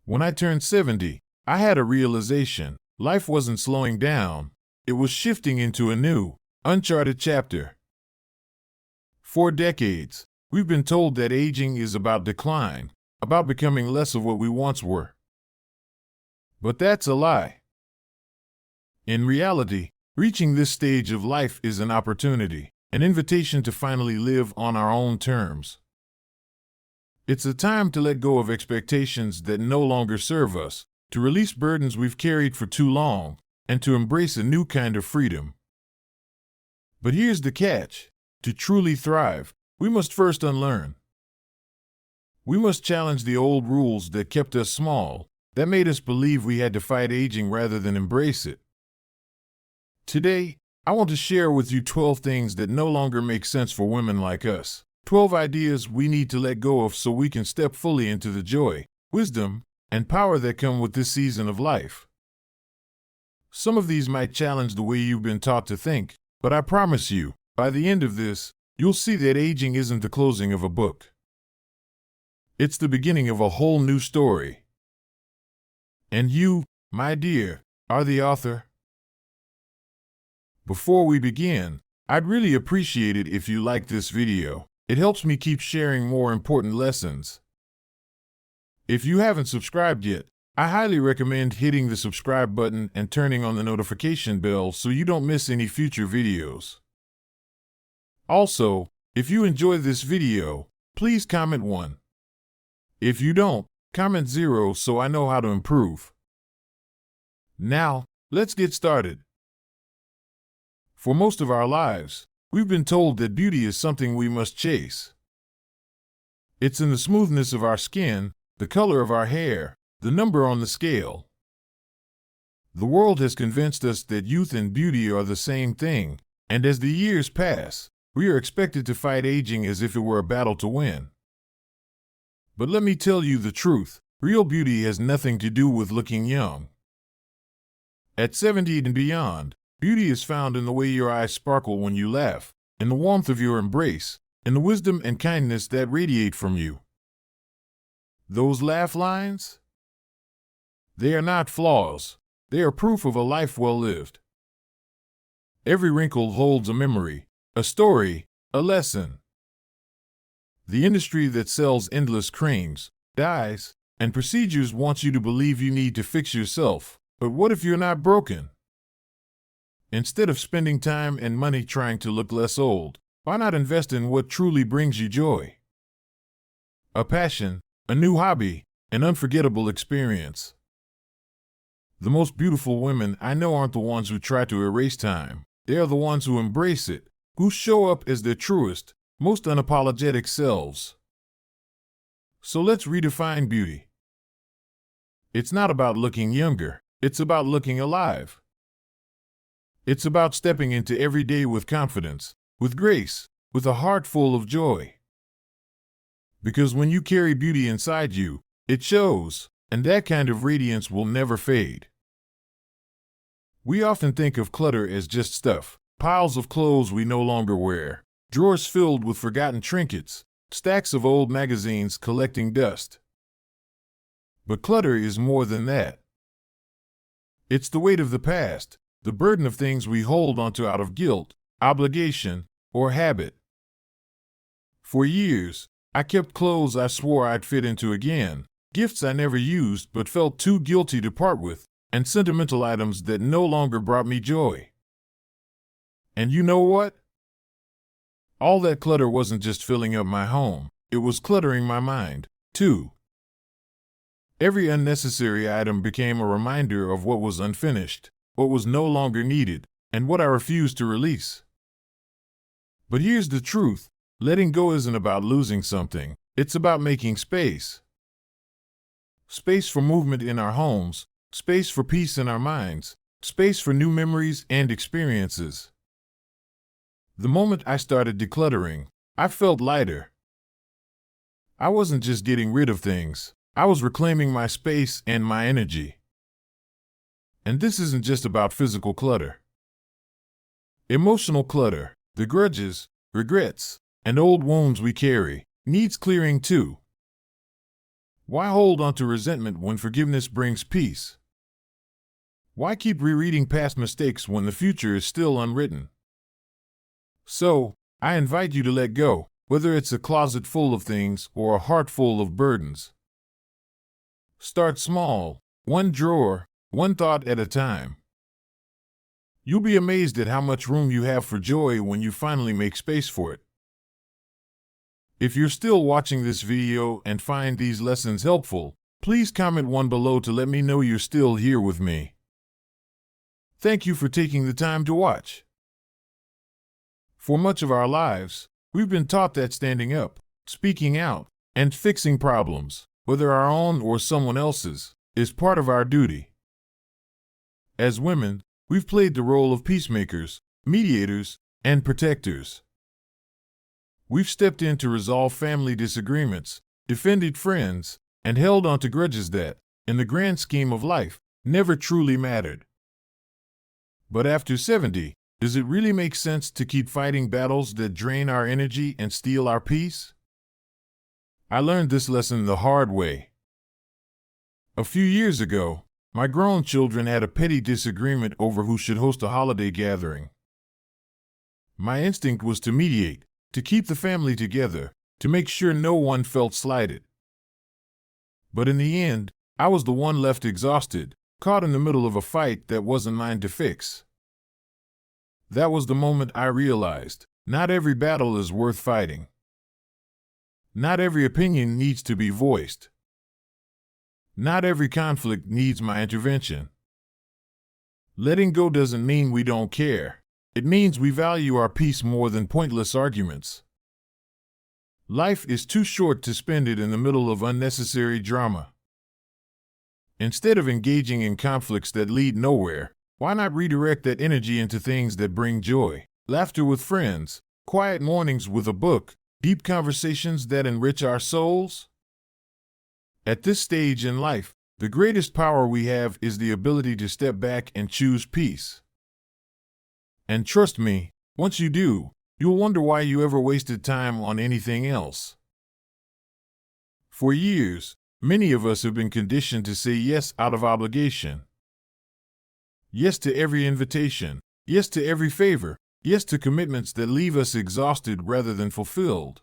When I turned 70, I had a realization. Life wasn't slowing down. It was shifting into a new, uncharted chapter. For decades, we've been told that aging is about decline, about becoming less of what we once were. But that's a lie. In reality, reaching this stage of life is an opportunity, an invitation to finally live on our own terms. It's a time to let go of expectations that no longer serve us, to release burdens we've carried for too long, and to embrace a new kind of freedom. But here's the catch. To truly thrive, we must first unlearn. We must challenge the old rules that kept us small, that made us believe we had to fight aging rather than embrace it. Today, I want to share with you 12 things that no longer make sense for women like us. 12 ideas we need to let go of so we can step fully into the joy, wisdom, and power that come with this season of life. Some of these might challenge the way you've been taught to think, but I promise you, by the end of this, you'll see that aging isn't the closing of a book. It's the beginning of a whole new story. And you, my dear, are the author. Before we begin, I'd really appreciate it if you liked this video. It helps me keep sharing more important lessons. If you haven't subscribed yet, I highly recommend hitting the subscribe button and turning on the notification bell so you don't miss any future videos. Also, if you enjoy this video, please comment 1. If you don't, comment 0 so I know how to improve. Now, let's get started. For most of our lives, we've been told that beauty is something we must chase. It's in the smoothness of our skin, the color of our hair, the number on the scale. The world has convinced us that youth and beauty are the same thing, and as the years pass, we are expected to fight aging as if it were a battle to win. But let me tell you the truth, real beauty has nothing to do with looking young. At 70 and beyond, beauty is found in the way your eyes sparkle when you laugh, in the warmth of your embrace, in the wisdom and kindness that radiate from you. Those laugh lines? They are not flaws. They are proof of a life well lived. Every wrinkle holds a memory, a story, a lesson. The industry that sells endless creams, dyes, and procedures wants you to believe you need to fix yourself. But what if you're not broken? Instead of spending time and money trying to look less old, why not invest in what truly brings you joy? A passion, a new hobby, an unforgettable experience. The most beautiful women I know aren't the ones who try to erase time. They are the ones who embrace it, who show up as their truest, most unapologetic selves. So let's redefine beauty. It's not about looking younger, it's about looking alive. It's about stepping into every day with confidence, with grace, with a heart full of joy. Because when you carry beauty inside you, it shows, and that kind of radiance will never fade. We often think of clutter as just stuff, piles of clothes we no longer wear, drawers filled with forgotten trinkets, stacks of old magazines collecting dust. But clutter is more than that. It's the weight of the past, the burden of things we hold onto out of guilt, obligation, or habit. For years, I kept clothes I swore I'd fit into again, gifts I never used but felt too guilty to part with, and sentimental items that no longer brought me joy. And you know what? All that clutter wasn't just filling up my home, it was cluttering my mind, too. Every unnecessary item became a reminder of what was unfinished, what was no longer needed, and what I refused to release. But here's the truth, letting go isn't about losing something, it's about making space. Space for movement in our homes, space for peace in our minds, space for new memories and experiences. The moment I started decluttering, I felt lighter. I wasn't just getting rid of things, I was reclaiming my space and my energy. And this isn't just about physical clutter. Emotional clutter, the grudges, regrets, and old wounds we carry, needs clearing too. Why hold on to resentment when forgiveness brings peace? Why keep rereading past mistakes when the future is still unwritten? So, I invite you to let go, whether it's a closet full of things or a heart full of burdens. Start small, one drawer, one thought at a time. You'll be amazed at how much room you have for joy when you finally make space for it. If you're still watching this video and find these lessons helpful, please comment one below to let me know you're still here with me. Thank you for taking the time to watch. For much of our lives, we've been taught that standing up, speaking out, and fixing problems, whether our own or someone else's, is part of our duty. As women, we've played the role of peacemakers, mediators, and protectors. We've stepped in to resolve family disagreements, defended friends, and held on to grudges that, in the grand scheme of life, never truly mattered. But after 70, does it really make sense to keep fighting battles that drain our energy and steal our peace? I learned this lesson the hard way. A few years ago, my grown children had a petty disagreement over who should host a holiday gathering. My instinct was to mediate, to keep the family together, to make sure no one felt slighted. But in the end, I was the one left exhausted, caught in the middle of a fight that wasn't mine to fix. That was the moment I realized, not every battle is worth fighting. Not every opinion needs to be voiced. Not every conflict needs my intervention. Letting go doesn't mean we don't care. It means we value our peace more than pointless arguments. Life is too short to spend it in the middle of unnecessary drama. Instead of engaging in conflicts that lead nowhere, why not redirect that energy into things that bring joy, laughter with friends, quiet mornings with a book, deep conversations that enrich our souls? At this stage in life, the greatest power we have is the ability to step back and choose peace. And trust me, once you do, you'll wonder why you ever wasted time on anything else. For years, many of us have been conditioned to say yes out of obligation. Yes to every invitation, yes to every favor, yes to commitments that leave us exhausted rather than fulfilled.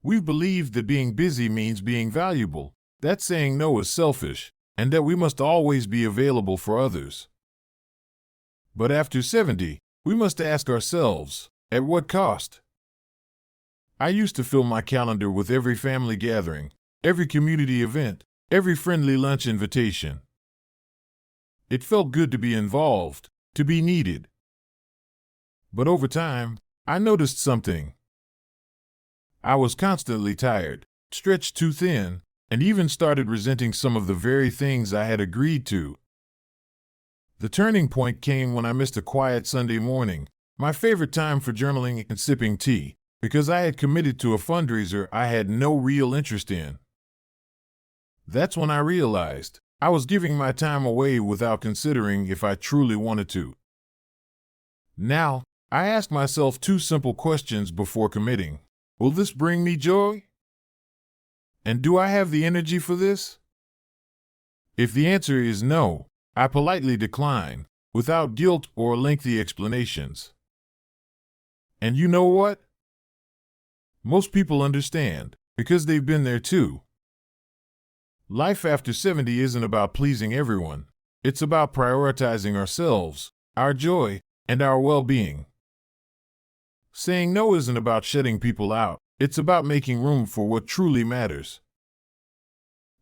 We've believed that being busy means being valuable, that saying no is selfish, and that we must always be available for others. But after 70, we must ask ourselves, at what cost? I used to fill my calendar with every family gathering, every community event, every friendly lunch invitation. It felt good to be involved, to be needed. But over time, I noticed something. I was constantly tired, stretched too thin, and even started resenting some of the very things I had agreed to. The turning point came when I missed a quiet Sunday morning, my favorite time for journaling and sipping tea, because I had committed to a fundraiser I had no real interest in. That's when I realized I was giving my time away without considering if I truly wanted to. Now, I ask myself two simple questions before committing. Will this bring me joy? And do I have the energy for this? If the answer is no, I politely decline, without guilt or lengthy explanations. And you know what? Most people understand, because they've been there too. Life after 70 isn't about pleasing everyone. It's about prioritizing ourselves, our joy, and our well-being. Saying no isn't about shutting people out. It's about making room for what truly matters.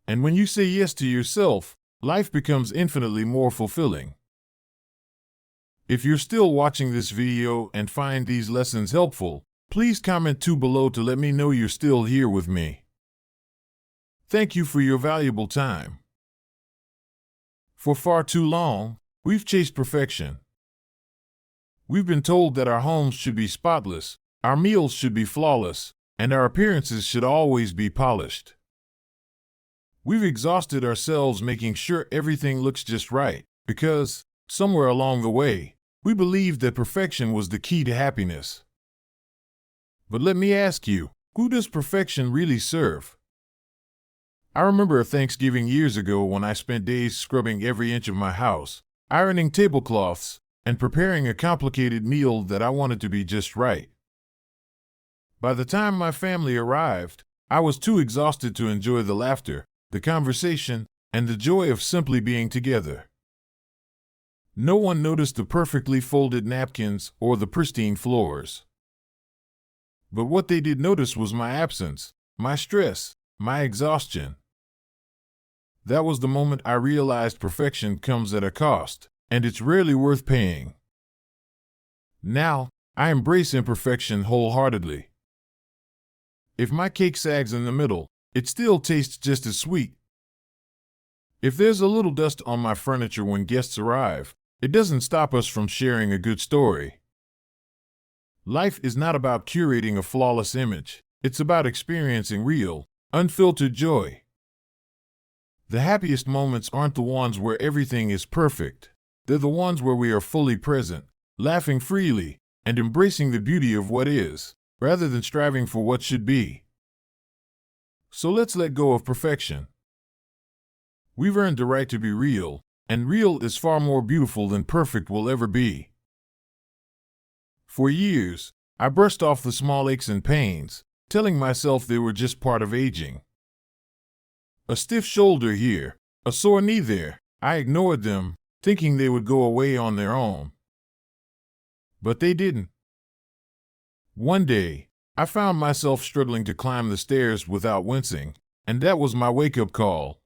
And when you say yes to yourself, life becomes infinitely more fulfilling. If you're still watching this video and find these lessons helpful, please comment below to let me know you're still here with me. Thank you for your valuable time. For far too long, we've chased perfection. We've been told that our homes should be spotless, our meals should be flawless, and our appearances should always be polished. We've exhausted ourselves making sure everything looks just right, because, somewhere along the way, we believed that perfection was the key to happiness. But let me ask you, who does perfection really serve? I remember a Thanksgiving years ago when I spent days scrubbing every inch of my house, ironing tablecloths, and preparing a complicated meal that I wanted to be just right. By the time my family arrived, I was too exhausted to enjoy the laughter, the conversation, and the joy of simply being together. No one noticed the perfectly folded napkins or the pristine floors. But what they did notice was my absence, my stress, my exhaustion. That was the moment I realized perfection comes at a cost, and it's rarely worth paying. Now, I embrace imperfection wholeheartedly. If my cake sags in the middle, it still tastes just as sweet. If there's a little dust on my furniture when guests arrive, it doesn't stop us from sharing a good story. Life is not about curating a flawless image. It's about experiencing real, unfiltered joy. The happiest moments aren't the ones where everything is perfect. They're the ones where we are fully present, laughing freely, and embracing the beauty of what is, rather than striving for what should be. So let's let go of perfection. We've earned the right to be real, and real is far more beautiful than perfect will ever be. For years, I brushed off the small aches and pains, telling myself they were just part of aging. A stiff shoulder here, a sore knee there, I ignored them, thinking they would go away on their own. But they didn't. One day, I found myself struggling to climb the stairs without wincing, and that was my wake-up call.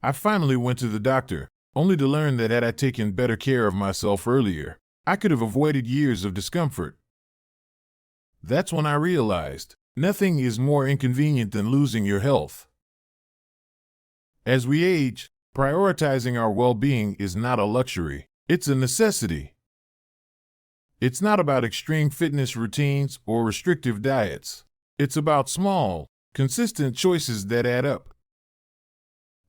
I finally went to the doctor, only to learn that had I taken better care of myself earlier, I could have avoided years of discomfort. That's when I realized, nothing is more inconvenient than losing your health. As we age, prioritizing our well-being is not a luxury, it's a necessity. It's not about extreme fitness routines or restrictive diets. It's about small, consistent choices that add up.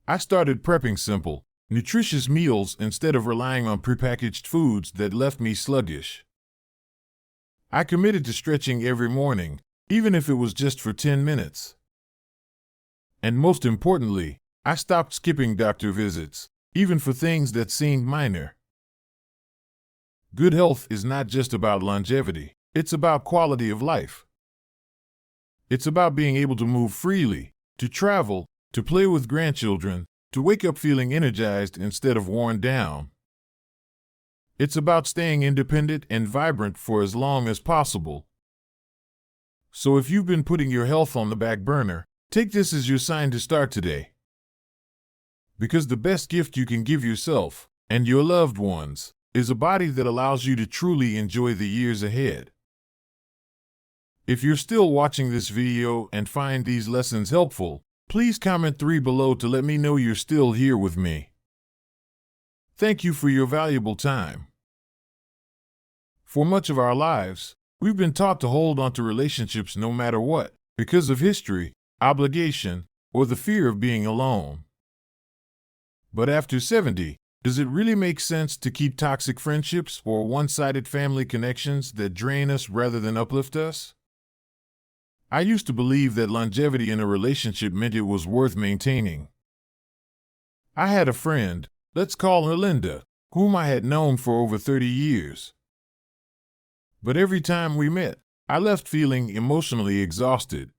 I started prepping simple, nutritious meals instead of relying on prepackaged foods that left me sluggish. I committed to stretching every morning, even if it was just for 10 minutes. And most importantly, I stopped skipping doctor visits, even for things that seemed minor. Good health is not just about longevity, it's about quality of life. It's about being able to move freely, to travel, to play with grandchildren, to wake up feeling energized instead of worn down. It's about staying independent and vibrant for as long as possible. So if you've been putting your health on the back burner, take this as your sign to start today. Because the best gift you can give yourself, and your loved ones, is a body that allows you to truly enjoy the years ahead. If you're still watching this video and find these lessons helpful, please comment 3 below to let me know you're still here with me. Thank you for your valuable time. For much of our lives, we've been taught to hold on to relationships no matter what, because of history, obligation, or the fear of being alone. But after 70, does it really make sense to keep toxic friendships or one-sided family connections that drain us rather than uplift us? I used to believe that longevity in a relationship meant it was worth maintaining. I had a friend, let's call her Linda, whom I had known for over 30 years. But every time we met, I left feeling emotionally exhausted.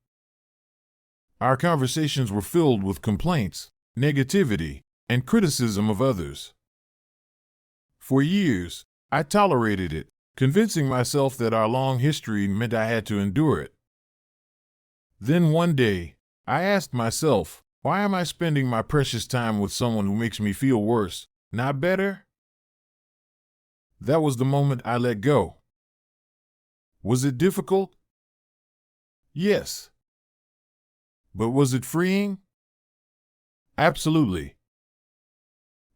Our conversations were filled with complaints, negativity, and criticism of others. For years, I tolerated it, convincing myself that our long history meant I had to endure it. Then one day, I asked myself, why am I spending my precious time with someone who makes me feel worse, not better? That was the moment I let go. Was it difficult? Yes. But was it freeing? Absolutely.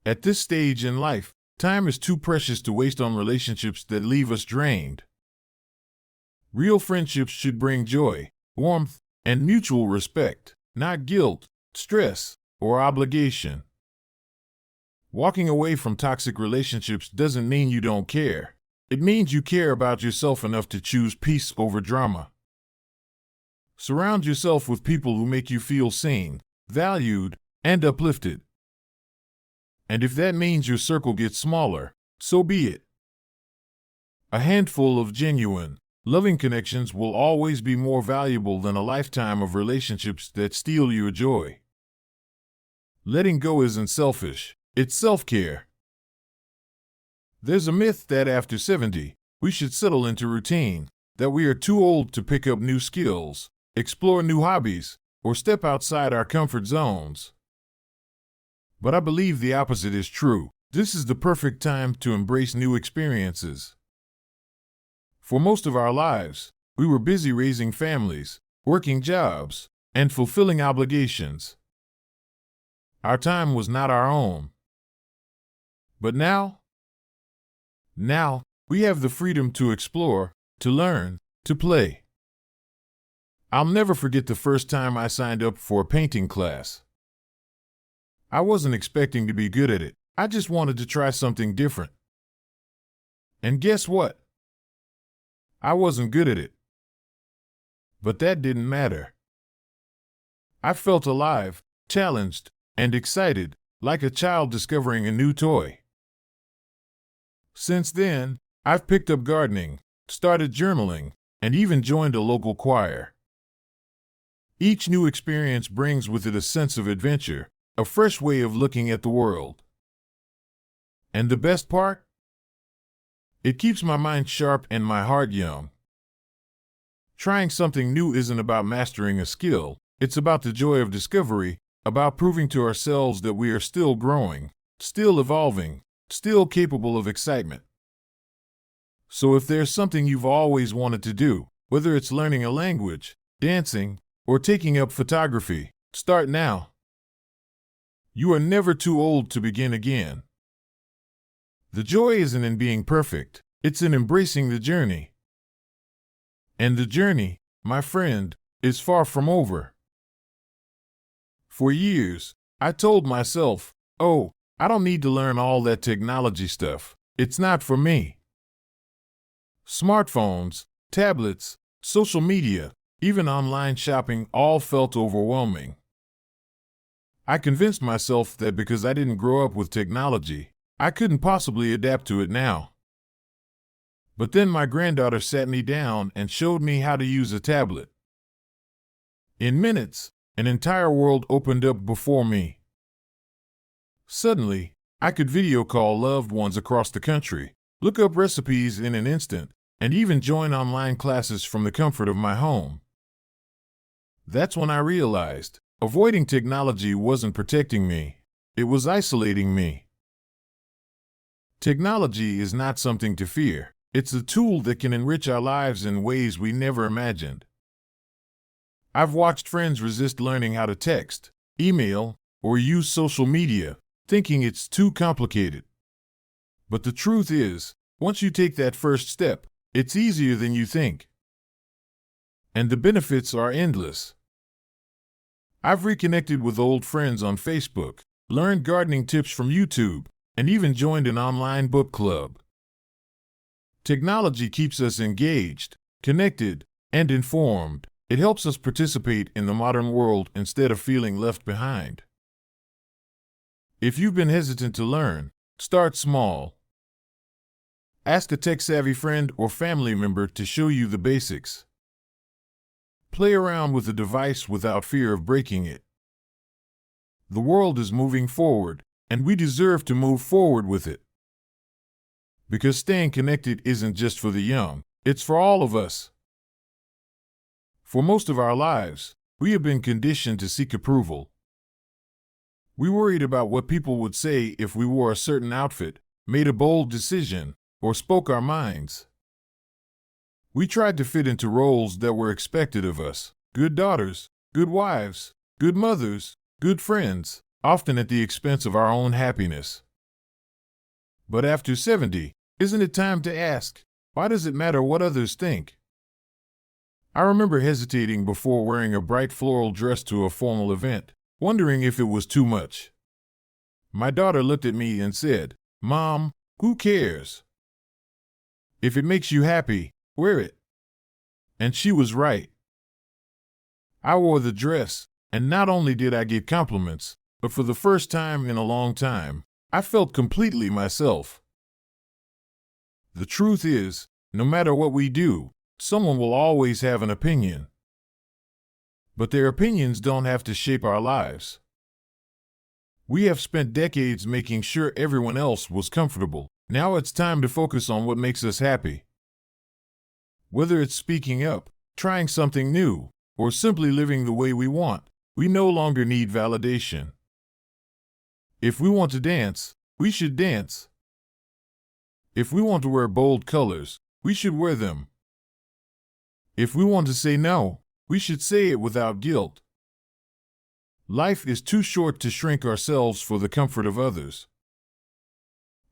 At this stage in life, time is too precious to waste on relationships that leave us drained. Real friendships should bring joy, warmth, and mutual respect, not guilt, stress, or obligation. Walking away from toxic relationships doesn't mean you don't care. It means you care about yourself enough to choose peace over drama. Surround yourself with people who make you feel seen, valued, and uplifted. And if that means your circle gets smaller, so be it. A handful of genuine, loving connections will always be more valuable than a lifetime of relationships that steal your joy. Letting go isn't selfish, it's self-care. There's a myth that after 70, we should settle into routine, that we are too old to pick up new skills, explore new hobbies, or step outside our comfort zones. But I believe the opposite is true. This is the perfect time to embrace new experiences. For most of our lives, we were busy raising families, working jobs, and fulfilling obligations. Our time was not our own. But now we have the freedom to explore, to learn, to play. I'll never forget the first time I signed up for a painting class. I wasn't expecting to be good at it. I just wanted to try something different. And guess what? I wasn't good at it. But that didn't matter. I felt alive, challenged, and excited, like a child discovering a new toy. Since then, I've picked up gardening, started journaling, and even joined a local choir. Each new experience brings with it a sense of adventure, a fresh way of looking at the world. And the best part? It keeps my mind sharp and my heart young. Trying something new isn't about mastering a skill, it's about the joy of discovery, about proving to ourselves that we are still growing, still evolving, still capable of excitement. So if there's something you've always wanted to do, whether it's learning a language, dancing, or taking up photography, start now. You are never too old to begin again. The joy isn't in being perfect, it's in embracing the journey. And the journey, my friend, is far from over. For years, I told myself, oh, I don't need to learn all that technology stuff. It's not for me. Smartphones, tablets, social media, even online shopping all felt overwhelming. I convinced myself that because I didn't grow up with technology, I couldn't possibly adapt to it now. But then my granddaughter sat me down and showed me how to use a tablet. In minutes, an entire world opened up before me. Suddenly, I could video call loved ones across the country, look up recipes in an instant, and even join online classes from the comfort of my home. That's when I realized avoiding technology wasn't protecting me, it was isolating me. Technology is not something to fear. It's a tool that can enrich our lives in ways we never imagined. I've watched friends resist learning how to text, email, or use social media, thinking it's too complicated. But the truth is, once you take that first step, it's easier than you think. And the benefits are endless. I've reconnected with old friends on Facebook, learned gardening tips from YouTube, and even joined an online book club. Technology keeps us engaged, connected, and informed. It helps us participate in the modern world instead of feeling left behind. If you've been hesitant to learn, start small. Ask a tech-savvy friend or family member to show you the basics. Play around with the device without fear of breaking it. The world is moving forward, and we deserve to move forward with it. Because staying connected isn't just for the young, it's for all of us. For most of our lives, we have been conditioned to seek approval. We worried about what people would say if we wore a certain outfit, made a bold decision, or spoke our minds. We tried to fit into roles that were expected of us: good daughters, good wives, good mothers, good friends, often at the expense of our own happiness. But after 70, isn't it time to ask, why does it matter what others think? I remember hesitating before wearing a bright floral dress to a formal event, wondering if it was too much. My daughter looked at me and said, "Mom, who cares? If it makes you happy, wear it." And she was right. I wore the dress, And not only did I get compliments, but for the first time in a long time, I felt completely myself. The truth is, no matter what we do, someone will always have an opinion. But their opinions don't have to shape our lives. We have spent decades making sure everyone else was comfortable. Now it's time to focus on what makes us happy. Whether it's speaking up, trying something new, or simply living the way we want, we no longer need validation. If we want to dance, we should dance. If we want to wear bold colors, we should wear them. If we want to say no, we should say it without guilt. Life is too short to shrink ourselves for the comfort of others.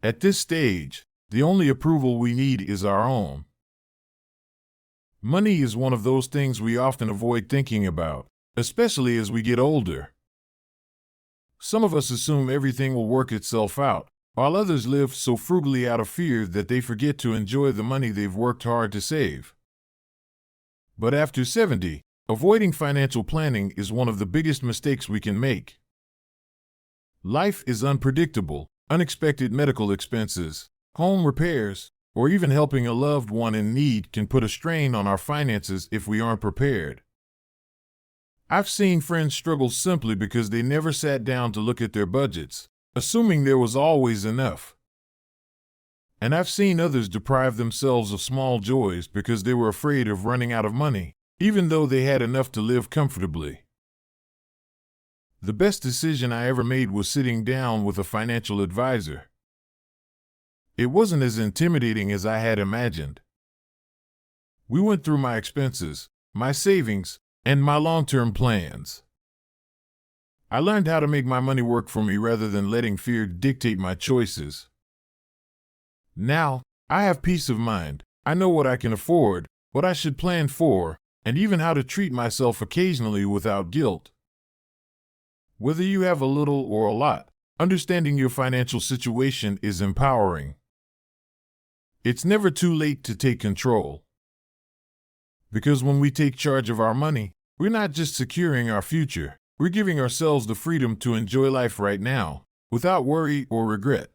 At this stage, the only approval we need is our own. Money is one of those things we often avoid thinking about, especially as we get older. Some of us assume everything will work itself out, while others live so frugally out of fear that they forget to enjoy the money they've worked hard to save. But after 70, avoiding financial planning is one of the biggest mistakes we can make. Life is unpredictable. Unexpected medical expenses, home repairs, or even helping a loved one in need can put a strain on our finances if we aren't prepared. I've seen friends struggle simply because they never sat down to look at their budgets, assuming there was always enough. And I've seen others deprive themselves of small joys because they were afraid of running out of money, even though they had enough to live comfortably. The best decision I ever made was sitting down with a financial advisor. It wasn't as intimidating as I had imagined. We went through my expenses, my savings, and my long-term plans. I learned how to make my money work for me rather than letting fear dictate my choices. Now, I have peace of mind. I know what I can afford, what I should plan for, and even how to treat myself occasionally without guilt. Whether you have a little or a lot, understanding your financial situation is empowering. It's never too late to take control. Because when we take charge of our money, we're not just securing our future, we're giving ourselves the freedom to enjoy life right now, without worry or regret.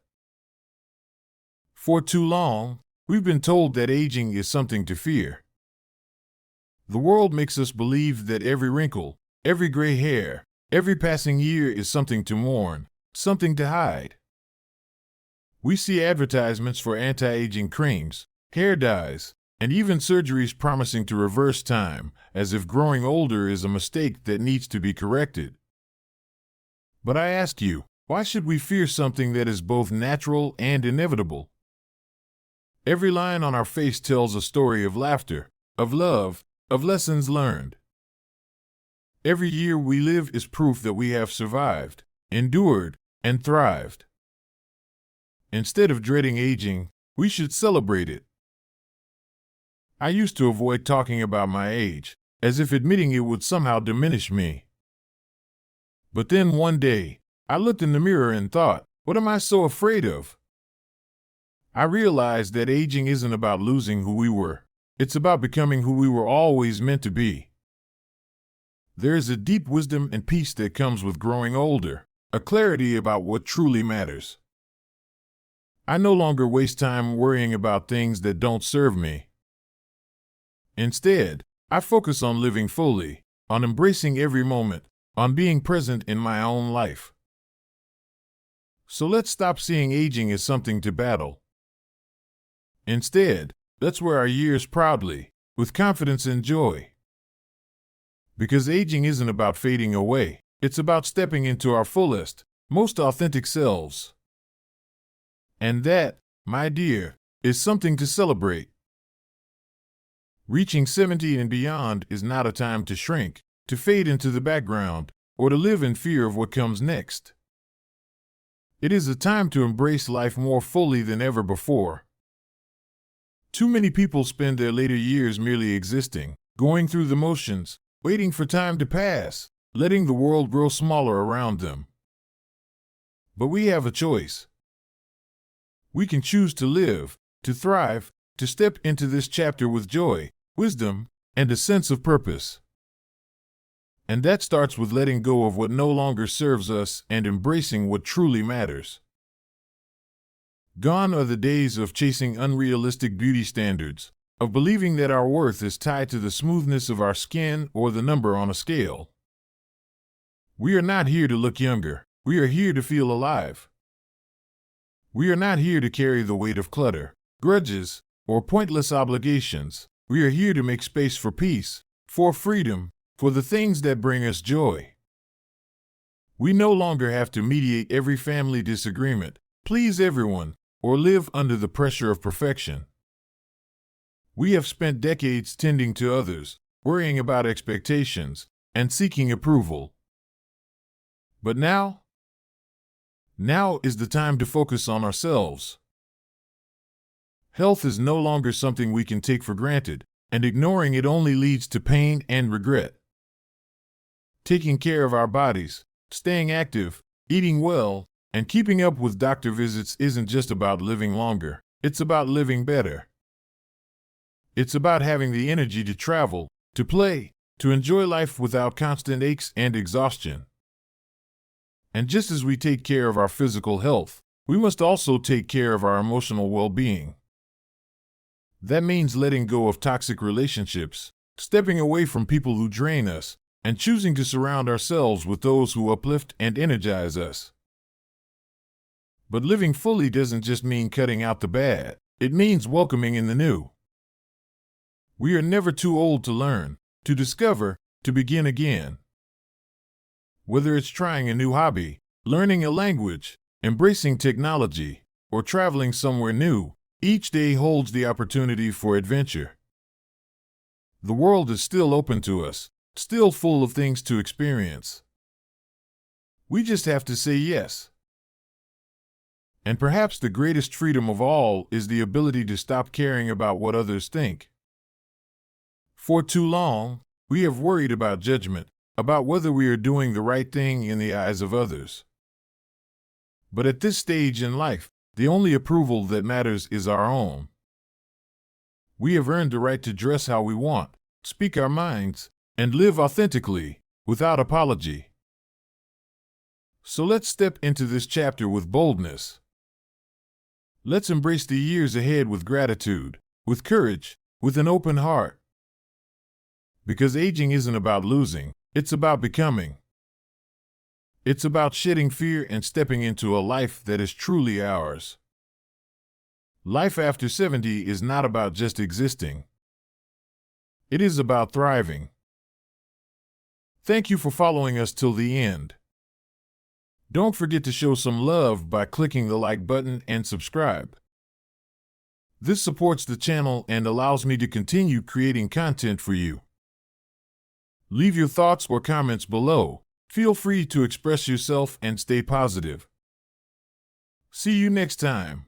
For too long, we've been told that aging is something to fear. The world makes us believe that every wrinkle, every gray hair, every passing year is something to mourn, something to hide. We see advertisements for anti-aging creams, hair dyes, and even surgeries promising to reverse time, as if growing older is a mistake that needs to be corrected. But I ask you, why should we fear something that is both natural and inevitable? Every line on our face tells a story of laughter, of love, of lessons learned. Every year we live is proof that we have survived, endured, and thrived. Instead of dreading aging, we should celebrate it. I used to avoid talking about my age, as if admitting it would somehow diminish me. But then one day, I looked in the mirror and thought, what am I so afraid of? I realized that aging isn't about losing who we were. It's about becoming who we were always meant to be. There is a deep wisdom and peace that comes with growing older, a clarity about what truly matters. I no longer waste time worrying about things that don't serve me. Instead, I focus on living fully, on embracing every moment, on being present in my own life. So let's stop seeing aging as something to battle. Instead, let's wear our years proudly, with confidence and joy. Because aging isn't about fading away, it's about stepping into our fullest, most authentic selves. And that, my dear, is something to celebrate. Reaching 70 and beyond is not a time to shrink, to fade into the background, or to live in fear of what comes next. It is a time to embrace life more fully than ever before. Too many people spend their later years merely existing, going through the motions, waiting for time to pass, letting the world grow smaller around them. But we have a choice. We can choose to live, to thrive, to step into this chapter with joy, wisdom, and a sense of purpose. And that starts with letting go of what no longer serves us and embracing what truly matters. Gone are the days of chasing unrealistic beauty standards, of believing that our worth is tied to the smoothness of our skin or the number on a scale. We are not here to look younger. We are here to feel alive. We are not here to carry the weight of clutter, grudges, or pointless obligations. We are here to make space for peace, for freedom, for the things that bring us joy. We no longer have to mediate every family disagreement, please everyone, or live under the pressure of perfection. We have spent decades tending to others, worrying about expectations, and seeking approval. But now is the time to focus on ourselves. Health is no longer something we can take for granted, and ignoring it only leads to pain and regret. Taking care of our bodies, staying active, eating well, and keeping up with doctor visits isn't just about living longer, it's about living better. It's about having the energy to travel, to play, to enjoy life without constant aches and exhaustion. And just as we take care of our physical health, we must also take care of our emotional well-being. That means letting go of toxic relationships, stepping away from people who drain us, and choosing to surround ourselves with those who uplift and energize us. But living fully doesn't just mean cutting out the bad, it means welcoming in the new. We are never too old to learn, to discover, to begin again. Whether it's trying a new hobby, learning a language, embracing technology, or traveling somewhere new, each day holds the opportunity for adventure. The world is still open to us, still full of things to experience. We just have to say yes. And perhaps the greatest freedom of all is the ability to stop caring about what others think. For too long, we have worried about judgment, about whether we are doing the right thing in the eyes of others. But at this stage in life, the only approval that matters is our own. We have earned the right to dress how we want, speak our minds, and live authentically, without apology. So let's step into this chapter with boldness. Let's embrace the years ahead with gratitude, with courage, with an open heart. Because aging isn't about losing, it's about becoming. It's about shedding fear and stepping into a life that is truly ours. Life after 70 is not about just existing. It is about thriving. Thank you for following us till the end. Don't forget to show some love by clicking the like button and subscribe. This supports the channel and allows me to continue creating content for you. Leave your thoughts or comments below. Feel free to express yourself and stay positive. See you next time.